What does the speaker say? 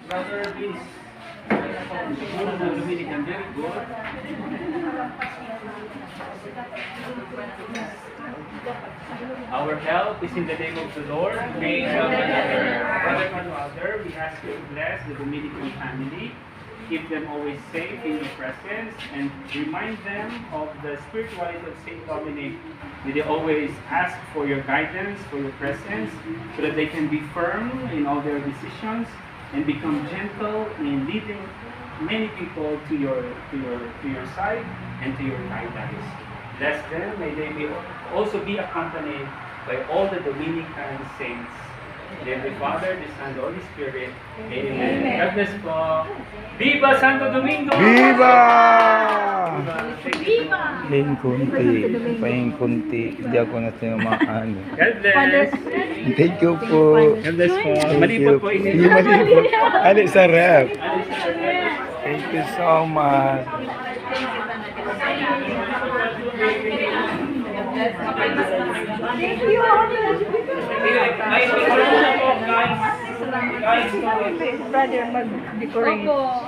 Brother Vince. Siguro na Dominican, very good. Our help is in the name of the Lord. May Brother Father, we ask you to bless the Dominican family. Keep them always safe in your presence and remind them of the spirituality of Saint Dominic. May they always ask for your guidance, for your presence, so that they can be firm in all their decisions and become gentle in leading many people to your side and to your guidance. Bless them. May they also be accompanied by all the Dominican saints. In the Father, the Son, the Holy Spirit. Amen. God bless po. Viva Santo Domingo! Viva! Viva! Pahing kunti. Hindi ako na tinamaan. God bless. Thank you po. God bless po. Malipot po ini. Hindi malipot. Ali sarap. Thank you so much. Thank you. Brother, mag-decorate. Opo.